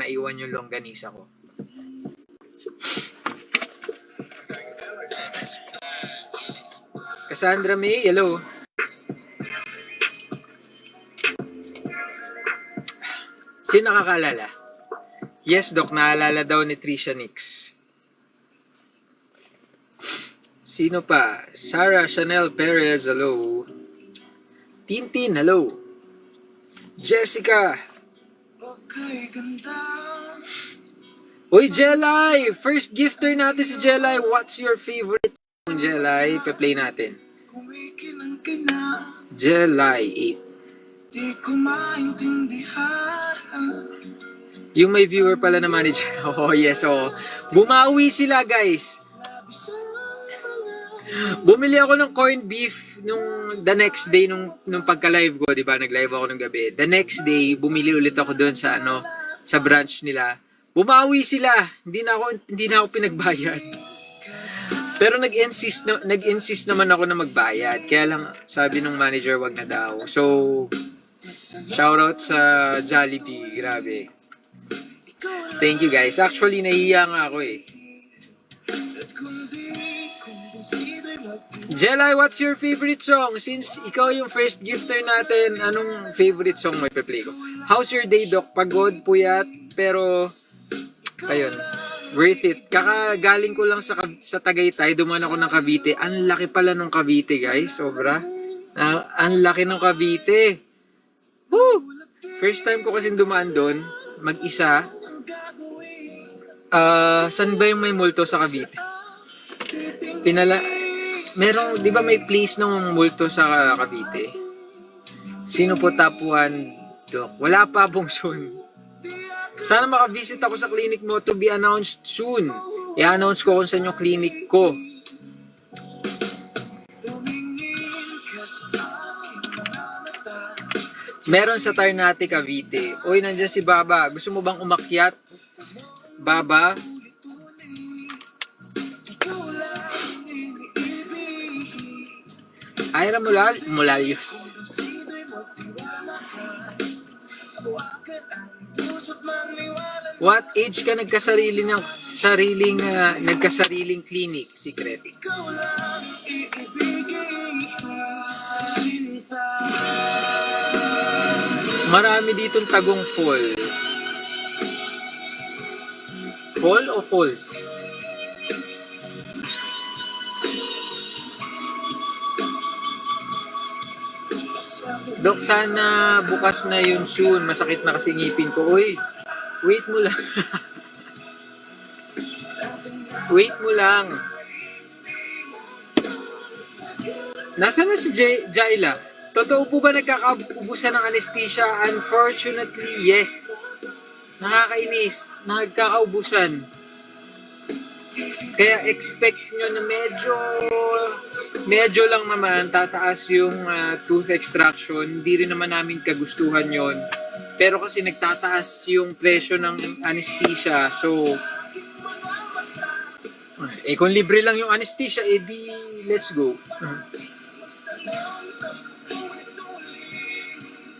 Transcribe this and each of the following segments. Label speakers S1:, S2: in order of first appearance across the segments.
S1: naiwan yung longganisa ko. Cassandra May, hello. Sino nakakaalala? Yes, Doc, naalala daw ni Trisha Nix. Sino pa? Sarah Chanel Perez, hello. Tintin, hello. Jessica. Uy, Jelay! First gifter natin si Jelay. What's your favorite song, Jelay? Pa-play natin. Jelay 8. Di ko maintindihan. Yung may viewer pala na manager. Oh, yes, oh. Bumawi sila, guys. Bumili ako ng corned beef nung the next day nung pagka-live ko, 'di ba? Nag-live ako ng gabi. The next day, bumili ulit ako doon sa sa branch nila. Bumawi sila. Hindi na ako pinagbayad. Pero nag-insist naman ako na magbayad. Kaya lang sabi nung manager, wag na daw. So, shoutout sa Jollibee, grabe. Thank you guys. Actually, nahihiya nga ako eh. Jelay, what's your favorite song? Since ikaw yung first gifter natin, anong favorite song may pe-play ko? How's your day, Doc? Pagod, puyat, pero ayun, worth it. Kakagaling ko lang sa Tagaytay, dumaan ako ng Cavite. Ang laki pala ng Cavite, guys. Sobra. Ang laki ng Cavite. Woo! First time ko kasi dumaan doon, mag-isa. Saan ba yung may multo sa Cavite? Merong, di ba may place ng multo sa Cavite? Sino po top 1, Doc? Wala pa, Bongsun. Sana makavisit ako sa clinic mo, to be announced soon. I-announce ko kung saan yung clinic ko. Meron sa Ternate, Cavite. Uy, nandiyan si Baba. Gusto mo bang umakyat? Baba? Ira Mulalyos. What age ka nagkasariling clinic? Secret. Marami ditong tagong fall. Fall o falls? Dok, sana bukas na yun soon. Masakit na kasi ngipin ko. Uy, wait mo lang. Wait mo lang. Nasaan na si Jaila? Totoo po ba nagkakaubusan ng anesthesia? Unfortunately, yes. Nakakainis. Nagkakaubusan. Kaya expect nyo na medyo lang naman tataas yung tooth extraction. Hindi rin naman namin kagustuhan yon. Pero kasi nagtataas yung presyo ng anesthesia. So, kung libre lang yung anesthesia, di let's go.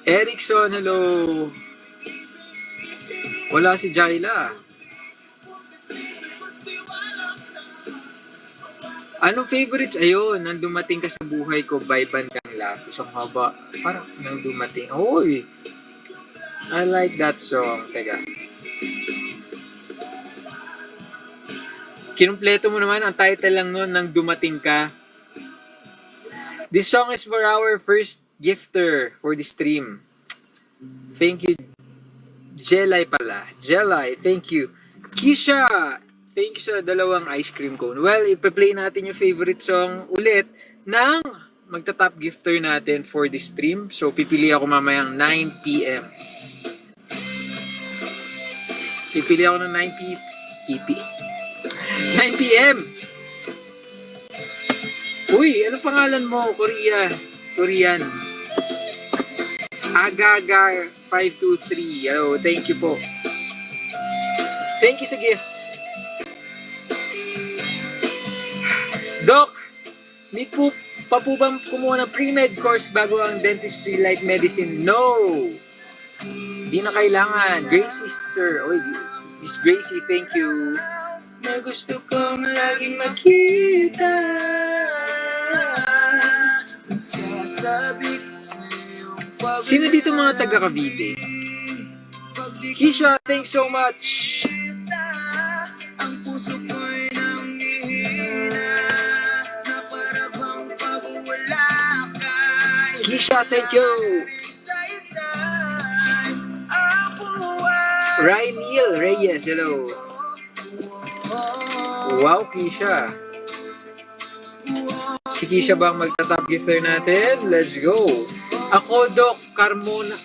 S1: Erickson, hello. Wala si Jaila. Anong favorites? Ayun, nang dumating ka sa buhay ko, by Bandang Lapis. Ang haba. Parang nang dumating. Oy! I like that song. Teka. Kinumpleto mo naman ang title lang nun, nang dumating ka. This song is for our first gifter for the stream. Thank you. Jelay pala. Jelay, thank you. Kisha, thank you sa 2 ice cream cone. Well, ipa-play natin yung favorite song ulit ng magta-top gifter natin for the stream. So, pipili ako mamayang 9 p.m. Pipili ako ng 9 p.m. Uy, ano pangalan mo? Korean. Agagar 523. Hello, thank you po. Thank you sa gifts. Doc, need po pa po bang kumuha ng pre-med course bago ang dentistry like medicine? No! Di na kailangan. Gracie, sir. Oy, Miss Gracie, thank you. Na gusto kong laging makita. Sino dito mga taga Cavite? Kisha, thanks so much. Kisha, thank you. Ryneel Reyes, hello. Wow, Kisha. Si Kisha ba ang magta-top gifter natin? Let's go. Ako, Doc, Carmona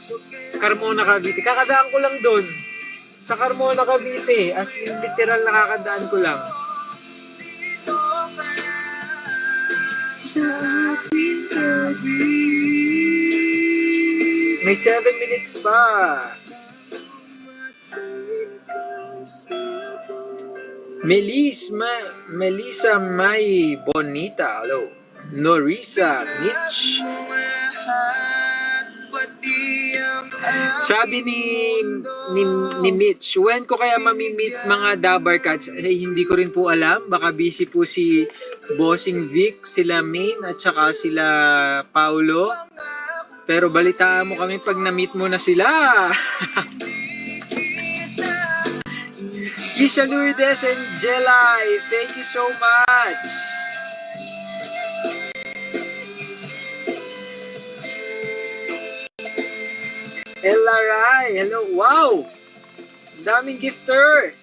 S1: Cavite. Kakadaan ko lang doon. Sa Carmona Cavite. As in, literal nakakadaan ko lang. May 7 minutes pa. Melissa May Bonita, hello. Norisa Mitch. Sabi ni Mitch, when ko kaya mamimit mga Dabar Cats? Hindi ko rin po alam. Baka busy po si Bossing Vic, sila Main, at saka sila Paulo. Pero balitaan mo kami pag na-meet mo na sila. Kisha Lourdes and Jelay, thank you so much. Ella Rai, hello. Wow! Daming gifter.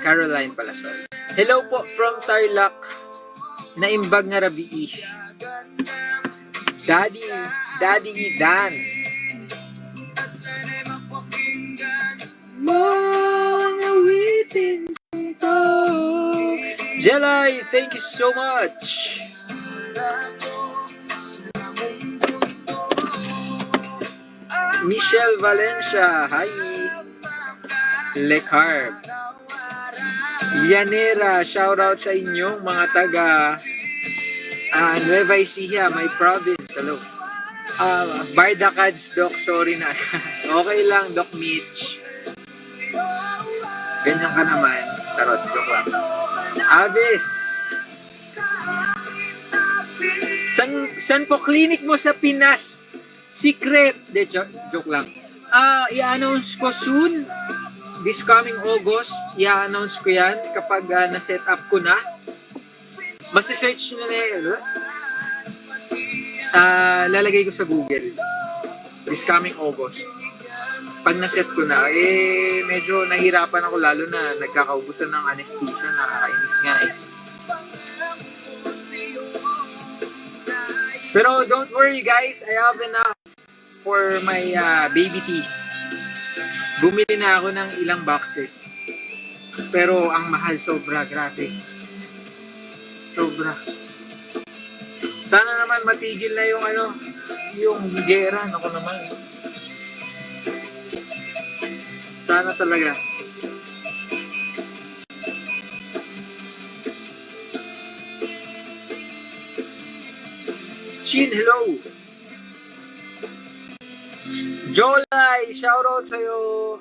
S1: Caroline pala, sorry. Hello po from Tarlac. Naimbag nga rabii. Daddy Dan. Jelay, thank you so much. Michelle Valencia, hi. Le Carb. Llanera, shout out sa inyong mga taga Nueva Ecija, my province. Hello. Barda Cads, Doc, sorry na. Okay lang, Doc Mitch. Ganyan ka naman. Charot, joke lang. Aves. San po clinic mo sa Pinas? Secret. De, joke lang. I-announce ko soon. This coming August, i-announce ko yan kapag na-set up ko na. Masi-search nyo na yun. Lalagay ko sa Google. This coming August. Pag na-set ko na, medyo nahirapan ako lalo na nagkakaubusan ng anesthesia. Nakakainis nga eh. Pero don't worry guys, I have enough for my baby teeth. Bumili na ako ng ilang boxes. Pero ang mahal, sobra, grabe. Sobra. Sana naman matigil na yung gera. Ako naman. Sana talaga. Chin, hello. Jolay, shoutout sa'yo.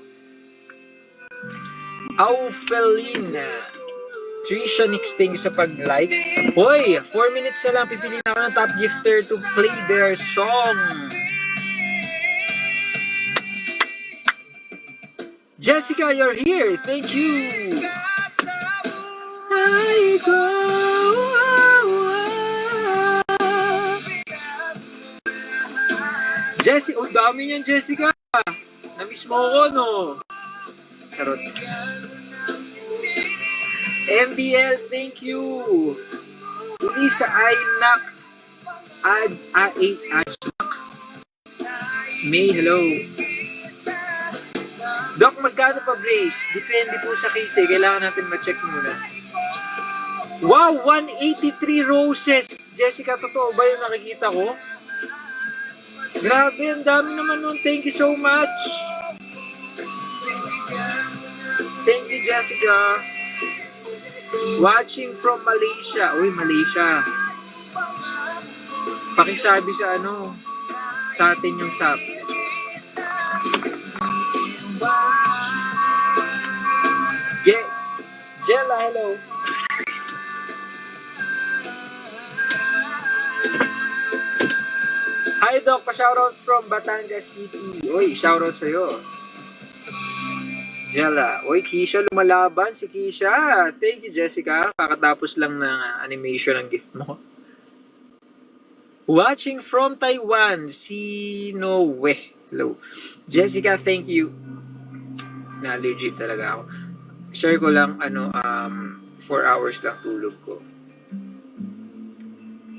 S1: Aufelin. Trisha Nix, thank you sa pag-like. Hoy, 4 minutes na lang. Pipili na ako ng top gifter to play their song. Jessica, you're here. Thank you. I go. Jessie, oh dami niyan Jessica. Na-miss mo ako, no? Charot. MBL, thank you. Lisa Aynak. Ajmak. May, hello. Doc, magkano pa brace? Depende po sa case eh. Kailangan natin ma-check muna. Wow, 183 roses. Jessica, totoo ba yung nakikita ko? Grabe, ang dami naman nun. Thank you so much. Thank you, Jessica. Watching from Malaysia. Uy, Malaysia. Pakisabi sa ano, sa atin yung sap. Jella, hello. Hi Doc, pa-shoutout from Batangas City. Uy, shoutout sa'yo. Jella. Uy, Kisha, lumalaban si Kisha. Thank you, Jessica. Kakatapos lang ng animation ng gift mo. Watching from Taiwan, si Noe. Hello. Jessica, thank you. Na-allergic talaga ako. Share ko lang, 4 hours lang tulog ko.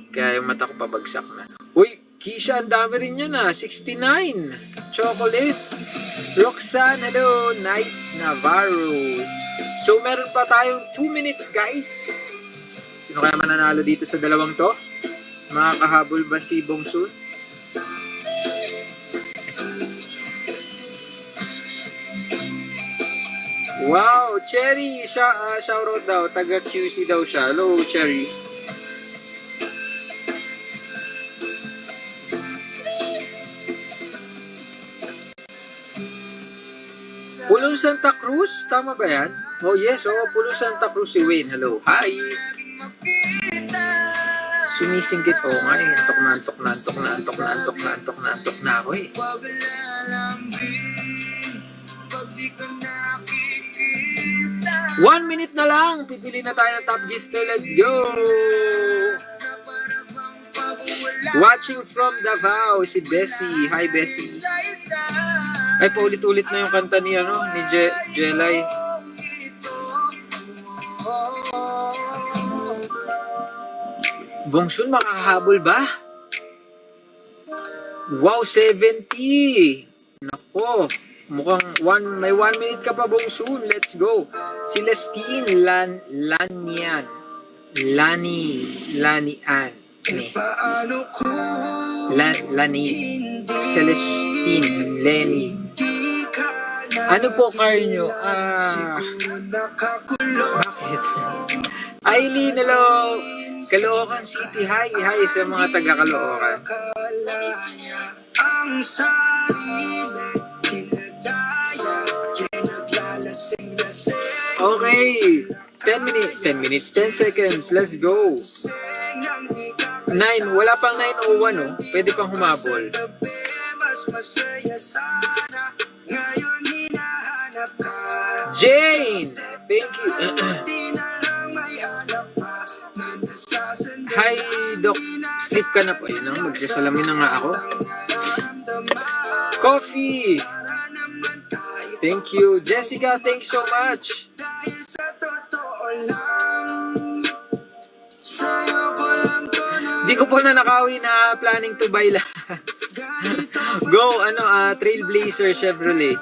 S1: Kaya yung mata ko pabagsak na. Uy, Kisha, ang dami rin yan 69. Chocolates. Roxanne, hello. Night Navarro. So, meron pa tayong 2 minutes, guys. Sino kaya mananalo dito sa dalawang to? Makakahabol ba si Bongsun? Wow, Cherry. Shoutout daw. Taga QC daw siya. Hello, Cherry. Pulong Santa Cruz? Tama ba yan? Oh yes, Pulong Santa Cruz si Wayne. Hello. Hi. Sumisingkit. Nga eh. Antok na ako eh. 1 minute na lang. Pipili na tayo ng top gifter. Let's go. Watching from Davao, si Bessie. Hi, Bessie. Ay, paulit-ulit na yung kanta ni Jelay. Bongsun, makakahabol ba? Wow, 70! Nako, mukhang may 1 minute ka pa, Bongsun. Let's go. Celestine Lanian. Celestine Lenny. Ano po car nyo? Bakit? Aileen, hello. Caloocan City. Hi sa mga taga Caloocan. Okay. 10 seconds. Let's go. 9. Wala pang 9:01 Pwede pang humabol. Jane! Thank you. Hi, Doc. Sleep ka na po. Magsasalamin na nga ako. Coffee! Thank you. Jessica, thanks so much. Di ko po na nakawi na planning to buy lahat. Go, Trailblazer Chevrolet.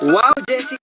S1: Wow, Jessica.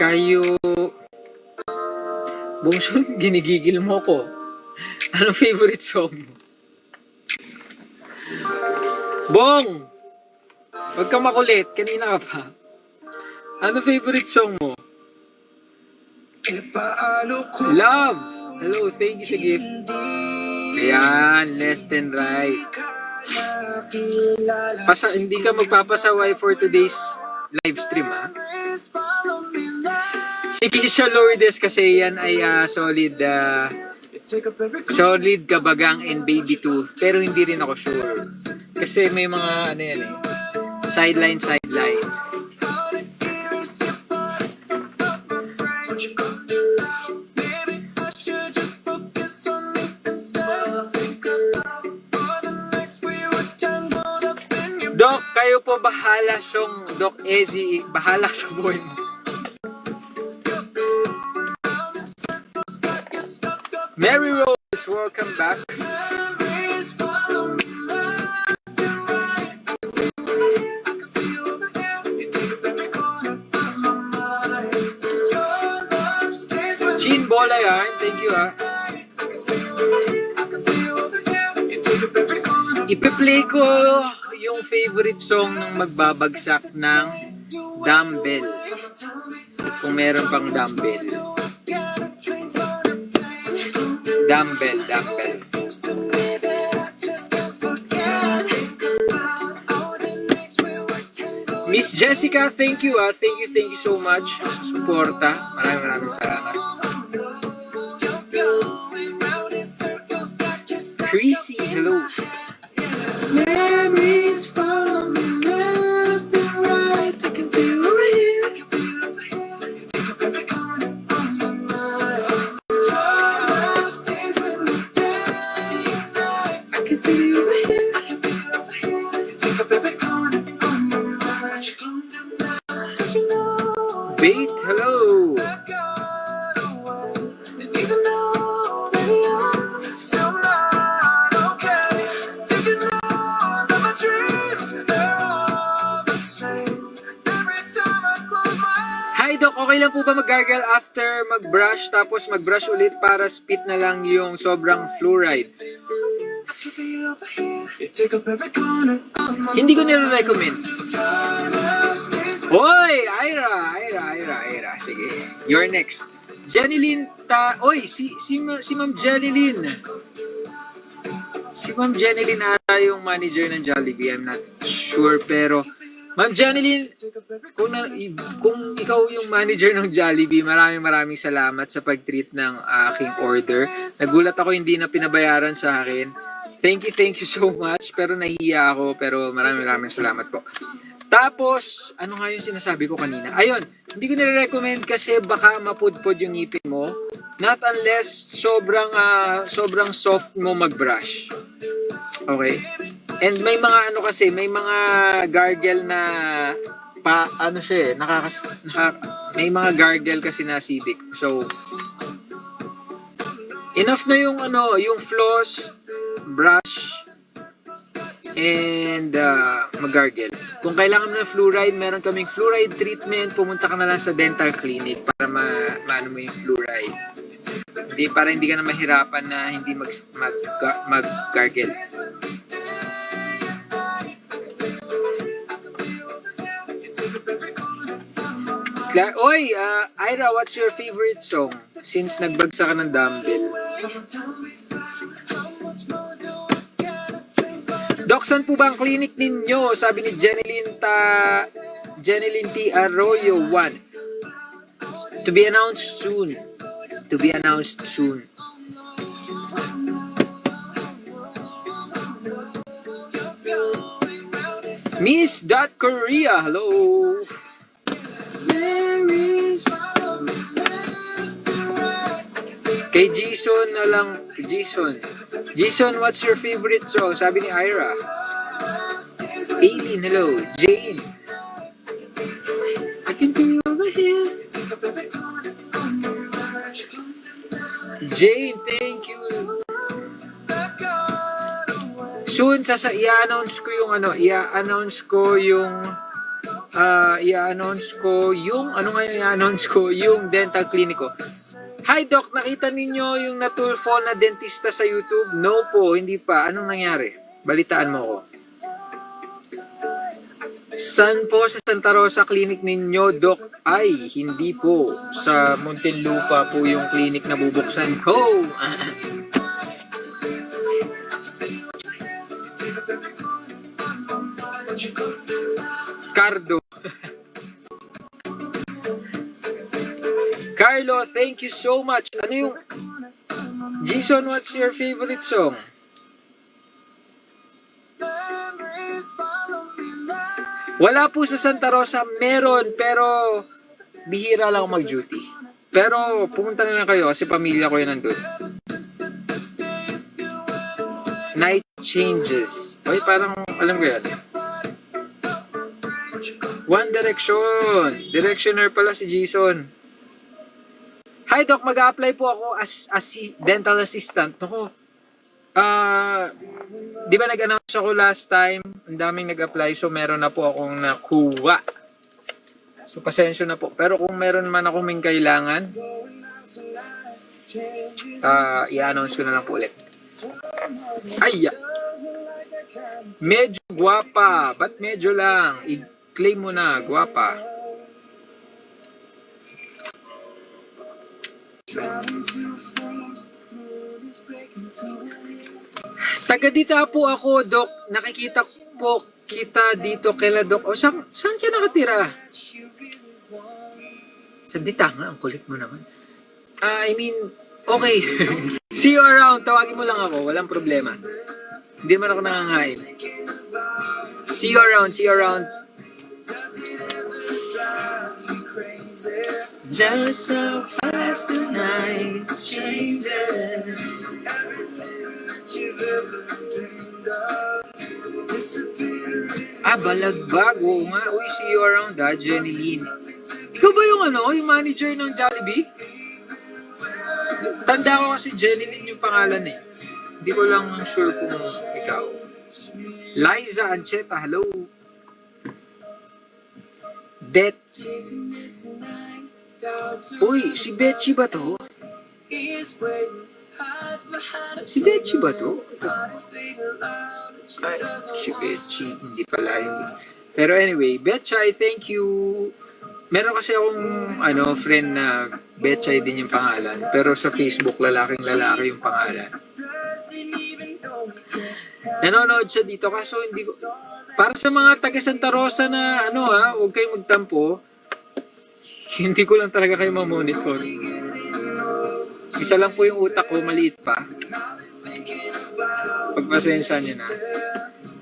S1: Kayo, Bongsun, ginigigil mo ko. Anong favorite song mo? Bong! Huwag ka makulit. Kanina ka pa. Ano favorite song mo? Love! Hello, thank you sa gift. Ayan, left and right. Hindi ka magpapasaway for today's live stream, ha? Si Keisha Lourdes kasi yan ay solid Kabagang and Baby Tooth. Pero hindi rin ako sure. Kasi may mga ano yan eh. Sideline. Doc, kayo po bahala song Doc Ezzy, bahala sa buhay mo. Mary Rose, welcome back. Chin Bola yan, thank you ha. Ipe-play ko yung favorite song ng magbabagsak ng dumbbell. Kung meron pang dumbbell. Dumbbell. Miss Jessica, thank you Thank you so much sa suporta. Maraming salamat. Chrissy, hello. Memories follow me left and right. I can feel over here. You take up every corner of my mind. Your love stays with me day and night. I can feel you over here. You take up every corner of my mind. Don't you know? Wait, hello. Hi Doc, okay lang po ba mag-gargle after mag-brush tapos mag-brush ulit para spit na lang yung sobrang fluoride? Hindi ko nire-recommend. Hoy, Ira. Sige, you're next. Jeneline si Ma'am Jeneline. Si Ma'am Jeneline ata yung manager ng Jollibee. I'm not sure pero Ma'am Jeneline, kung ikaw yung manager ng Jollibee, maraming salamat sa pag-treat ng aking order. Nagulat ako hindi na pinabayaran sa akin. Thank you so much. Pero nahihiya ako. Pero maraming salamat po. Tapos, ano nga yung sinasabi ko kanina? Ayun, hindi ko nire-recommend kasi baka mapudpod yung ngipin mo. Not unless sobrang soft mo mag-brush. Okay? And may mga may mga gargle na may mga gargle kasi na acidic. So, enough na yung floss, brush, and mag-gargle. Kung kailangan mo ng fluoride, meron kaming fluoride treatment, pumunta ka na lang sa dental clinic para maano mo yung fluoride. Para hindi ka na mahirapan na hindi mag-gargle. Ira, what's your favorite song? Since nagbagsak ka ng dumbbell. Doc, saan po ba ang clinic ninyo? Sabi ni Jeneline T. Arroyo 1. To be announced soon. Miss Korea, hello. Kay Jason na lang. Jason, what's your favorite song? Sabi ni Ira. Aileen, hello. Jane. I can feel you over here. Jane, thank you. Soon, i-announce ko yung i-announce ko yung, ano nga yung i-announce ko? Yung dental clinic ko. Hi Doc, nakita ninyo yung natulfo na dentista sa YouTube? No po, hindi pa. Anong nangyari? Balitaan mo ko. Saan po sa Santa Rosa clinic ninyo, Doc? Ay, hindi po. Sa Muntinlupa po yung clinic na bubuksan ko. Cardo. Carlo, thank you so much. Ano yung... Jason, what's your favorite song? Wala po sa Santa Rosa, meron, pero bihira lang ako mag-duty. Pero pumunta na lang kayo kasi pamilya ko yun nandun. Night Changes. Oy, parang alam ko yan. One Direction. Directioner pala si Jason. Hi Doc, mag-a-apply po ako as dental assistant. Naku, di ba nag-announce ako last time? Ang daming nag-apply, so meron na po akong nakuha. So pasensya na po. Pero kung meron man akong may kailangan, i-announce ko na lang po ulit. Ay! Medyo guwapa. Ba't medyo lang? I-claim mo na, guwapa. Taga dito po ako, Doc. Nakikita po kita dito kila Doc. O, saan ka nakatira? Sa dita nga, ang kulit mo naman. I mean, okay. See you around. Tawagin mo lang ako. Walang problema. Hindi man ako nangangain. See you around. See you around. Just so fast tonight changes everything that you've ever dreamed of. Balagbag. Oo nga. Uy, see you around, Jenny Lynn. Ikaw ba yung yung manager ng Jollibee? Tanda ko kasi Jenny Lynn yung pangalan eh. Hindi ko lang sure kung ikaw. Liza Ancheta, hello. Uy, si Betchy ba to? Si Betchy ba to? Ay, si Betchy. Hindi pala yun. Pero anyway, Betchy, thank you. Meron kasi akong friend na Betchy din yung pangalan. Pero sa Facebook, lalaking lalaki yung pangalan. Nanonood siya dito kaso hindi ko... Para sa mga taga Santa Rosa na huwag kayong magtampo. Hindi ko lang talaga kayo mamonitor. Isa lang po yung utak ko, maliit pa. Pagpasensya niyo na.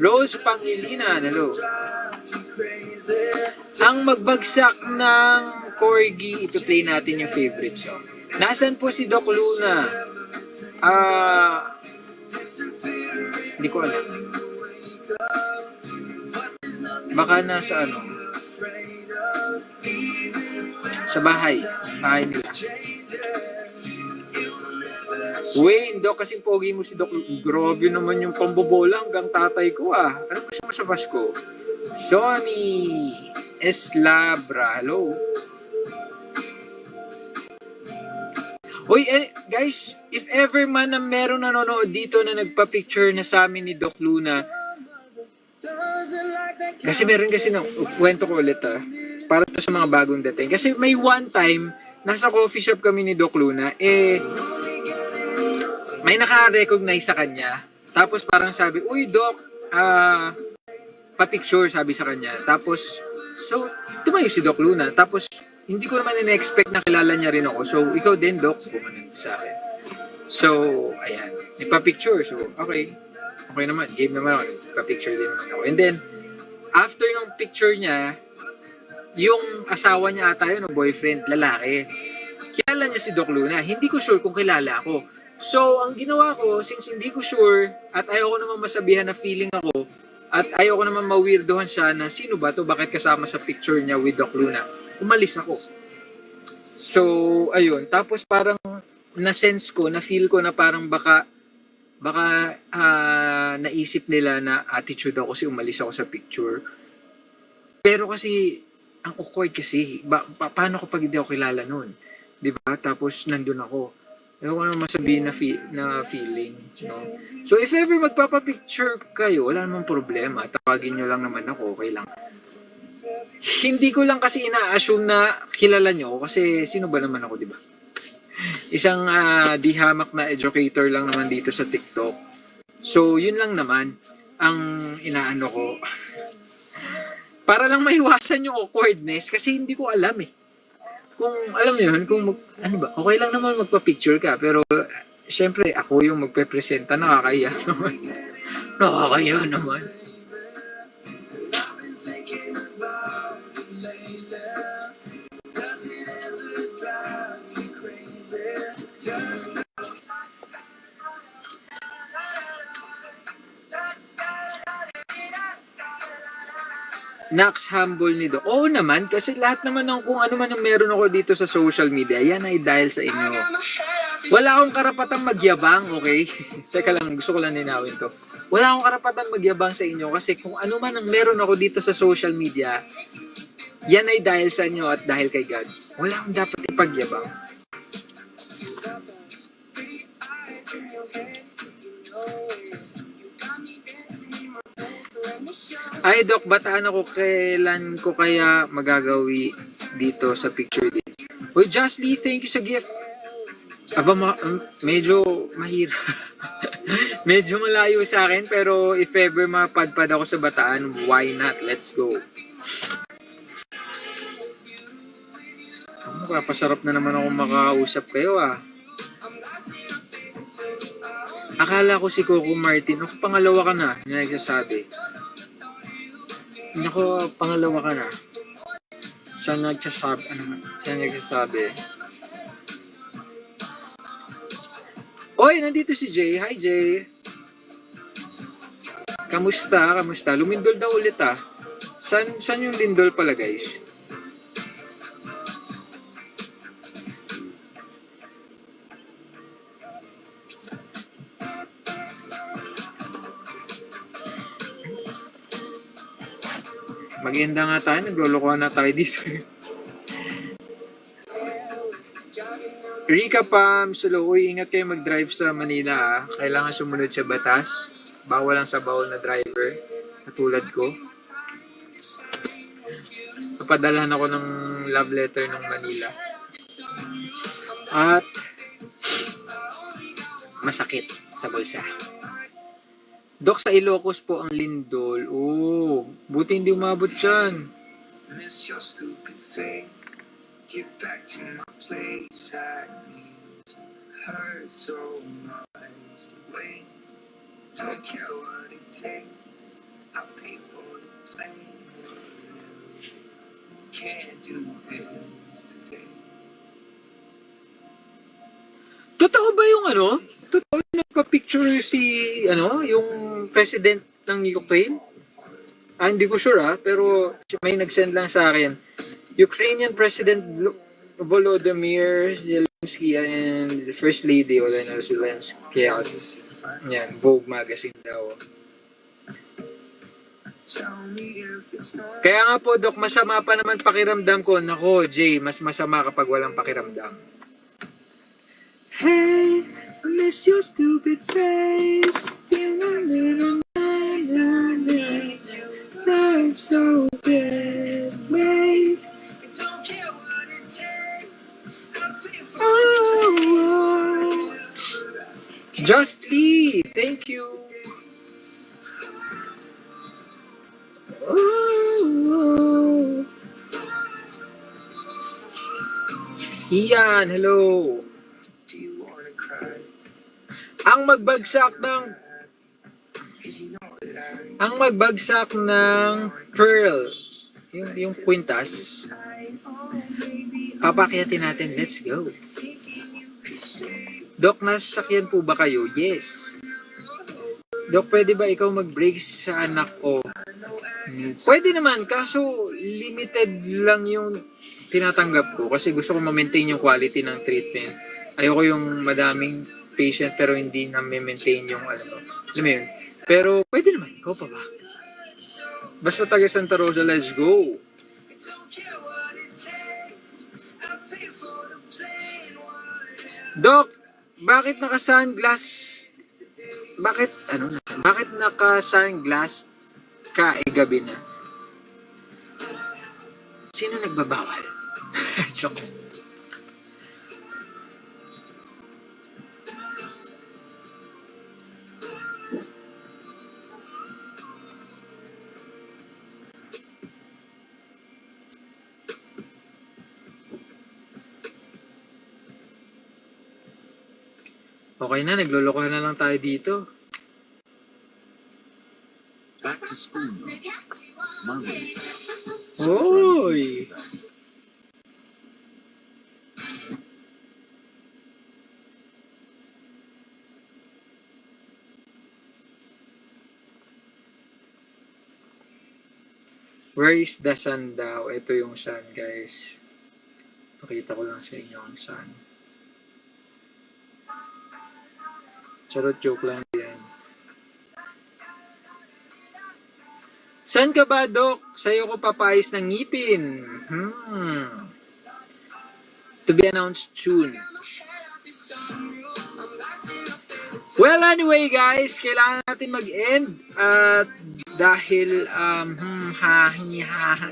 S1: Rose Pangilinan, hello. Ang magbagsak ng Corgi, ipi-play natin yung favorite song. Nasaan po si Doc Luna? Hindi ko alam. Baka nasa sa bahay nila. Wayne, Doc, kasing pogi mo si Doc. Grabe naman yung pambobola hanggang tatay ko Ano pa siya sa Pasko? Sonny Eslabra, hello. Hoy, guys, if ever man na meron nanonood dito na nagpa-picture na sa amin ni Doc Luna, kasi meron kasi kwento ko ulit para to sa mga bagong dating. Kasi may one time, nasa coffee shop kami ni Doc Luna, may naka-recognize sa kanya. Tapos parang sabi, uy Doc, pa-picture, sabi sa kanya. Tapos, so, tumayo si Doc Luna. Tapos, hindi ko naman in-expect na kilala niya rin ako. So, ikaw din, Doc, bumanag sa akin. So, ayan. Nagpa-picture. So, okay. Okay naman. Game naman ako. Nagpa-picture din naman ako. And then, after ng picture niya, yung asawa niya ata yun, o boyfriend, lalaki. Kilala niya si Doc Luna. Hindi ko sure kung kilala ako. So, ang ginawa ko, since hindi ko sure, at ayoko naman masabihan na feeling ako, at ayoko naman ma-weirdohan siya na sino ba to, bakit kasama sa picture niya with Doc Luna, umalis ako. So, ayun. Tapos parang na-sense ko, na-feel ko na parang baka naisip nila na attitude ako kasi umalis ako sa picture. Pero kasi, ang awkward kasi, paano kapag hindi ako kilala nun? 'Di ba? Tapos nandun ako. Ewan ko naman masabihin na feeling, no? So, if ever magpapapicture kayo, wala namang problema. Tawagin nyo lang naman ako, okay lang. Hindi ko lang kasi ina-assume na kilala nyo ako kasi sino ba naman ako, di ba? Isang di hamak na educator lang naman dito sa TikTok. So, yun lang naman ang inaano ko. Para lang maiwasan yung awkwardness kasi hindi ko alam eh. Kung alam mo yun, kung ano ba, okay lang naman magpa-picture ka, pero syempre ako yung magpe-presenta, nakakaya naman. Nakakaya naman. Nax humble ni Doc. Oo naman, kasi lahat naman ng kung ano man ang meron ako dito sa social media, yan ay dahil sa inyo. Wala akong karapatang magyabang, okay? Teka lang, gusto ko lang ninawin to. Wala akong karapatang magyabang sa inyo kasi kung ano man ang meron ako dito sa social media, yan ay dahil sa inyo at dahil kay God. Wala akong dapat ipagyabang. Ay, Doc, bataan ako kailan ko kaya magagawi dito sa picture din. Uy, Justly, thank you sa gift. Aba, medyo mahirap. Medyo malayo sa akin, pero if ever mapadpad ako sa Bataan, why not? Let's go. Papasarap na naman ako makausap kayo ah. Akala ko si Coco Martin. Ako, pangalawa ka na nagsasabi. Nako, pangalawa ka na. Saan nagsasabi? Saan nagsasabi? Oy, nandito si Jay. Hi, Jay. Kamusta? Kamusta? Lumindol daw ulit ah. Saan yung lindol pala, guys? Mag-enda nga tayo, naglolokohan na tayo dito. Rika Pam, solo, uy, ingat kayo mag-drive sa Manila ah. Kailangan sumunod sa batas. Bawal lang sa bawal na driver. Katulad ko. Papadalahan ako ng love letter ng Manila. At masakit sa bulsa. Dok, sa Ilocos po ang lindol. Oh, buti hindi umabot dyan. Miss your stupid face. Get back to my place. I need to hurt so much. Wait, don't care what it takes. I'll pay for the plane. Can't do this today. Totoo ba yung ano? Totoo yung nagpa-picture si yung president ng Ukraine? Hindi ko sure pero may nag-send lang sa akin. Ukrainian President Volodymyr Zelensky and First Lady Olena Zelensky. Yan, Vogue magazine daw. Kaya nga po, Dok, masama pa naman pakiramdam ko. Nako, Jay, mas masama kapag walang pakiramdam. Hey, I miss your stupid face. I'm so bad, babe. Oh, Justly, thank you. Oh, Ian, hello. Ang magbagsak ng pearl, yung kwintas, papakyatin natin. Let's go. Dok, nasasakyan po ba kayo? Yes. Dok, pwede ba ikaw mag-brace sa anak ko? Pwede naman, kaso limited lang yung tinatanggap ko kasi gusto ko ma-maintain yung quality ng treatment. Ayoko yung madaming patient pero hindi na maintain yung alam mo yun. Pero pwede naman, ikaw pa ba? Basta taga Santa Rosa, let's go. Doc, bakit naka-sunglass? Bakit naka-sunglass ka gabi na? Sino nagbabawal? Joke. Okay na, naglolokohan na lang tayo dito.
S2: Back to school. Mommy.
S1: Hoy! Where is the sun daw? Ito yung sun, guys. Pakita ko lang sa inyo ang sun. Charot, joke lang yan. San ka ba, Doc? Sa'yo ko papayos ng ngipin. To be announced soon. Well, anyway, guys, kailangan natin mag-end. At dahil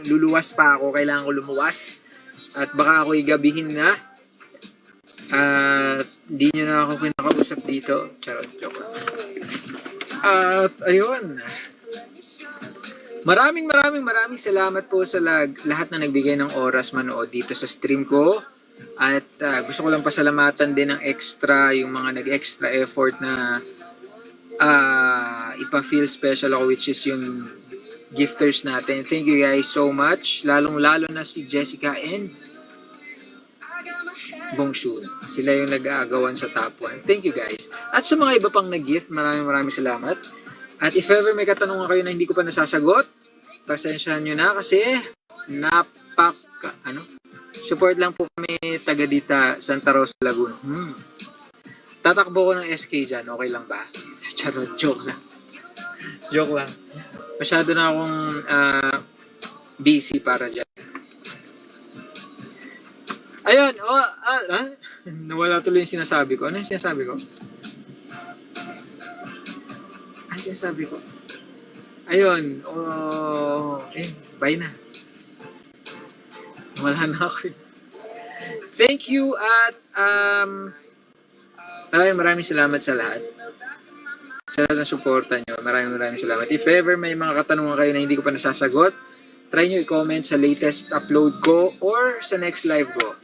S1: luluwas pa ako, kailangan ko lumuwas. At baka ako igabihin na. At hindi nyo na ako kinakausap dito. Charot, joke. At ayun. Maraming salamat po sa lahat na nagbigay ng oras manood dito sa stream ko. At gusto ko lang pasalamatan din ng extra yung mga nag-extra effort na ipa-feel special ako, which is yung gifters natin. Thank you guys so much. Lalong-lalo na si Jessica and Bongshun. Sila yung nag-aagawan sa top 1. Thank you guys. At sa mga iba pang nag-gift, maraming salamat. At if ever may katanungan kayo na hindi ko pa nasasagot, pasensyahan nyo na kasi support lang po kami taga dita Santa Rosa, Laguna. Tatakbo ko ng SK dyan, okay lang ba? Charot, joke lang. Joke lang. Masyado na akong busy para dyan. Ayun, nawala tuloy yung sinasabi ko. Ano yung sinasabi ko? Sinasabi ko. Ayun, bye na. Wala na ako. Thank you at maraming salamat sa lahat. Sa lahat ng suporta nyo. Maraming salamat. If ever may mga katanungan kayo na hindi ko pa nasasagot, try nyo i-comment sa latest upload ko or sa next live ko.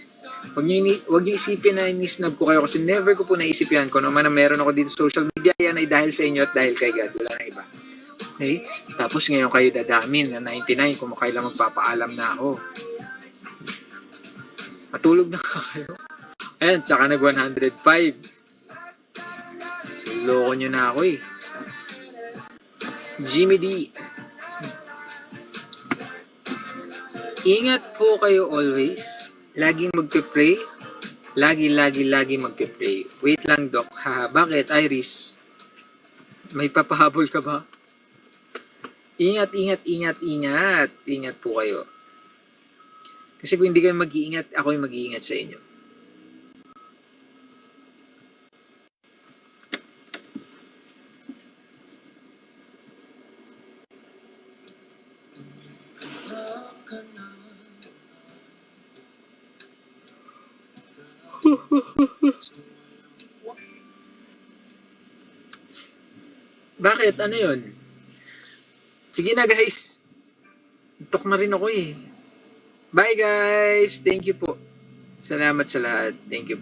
S1: Huwag nyo isipin na inisnab ko kayo kasi never ko po naisip yan. Kung ano man ang meron ako dito sa social media, yan ay dahil sa inyo at dahil kay God. Wala na iba. Okay? Tapos ngayon kayo dadamin na 99 kung kailan magpapaalam na ako. Matulog na kayo. Ayan, tsaka nag 105. Loko nyo na ako eh. Jimmy D. Ingat po kayo always. Laging magpe-pray. Lagi magpe-pray. Wait lang, Doc. Haha, bakit, Iris? May papahabol ka ba? Ingat. Ingat po kayo. Kasi kung hindi kayo mag-iingat, ako yung mag-iingat sa inyo. Bakit? Ano yun? Sige na guys. Tok na rin ako eh. Bye guys. Thank you po. Salamat sa lahat. Thank you po.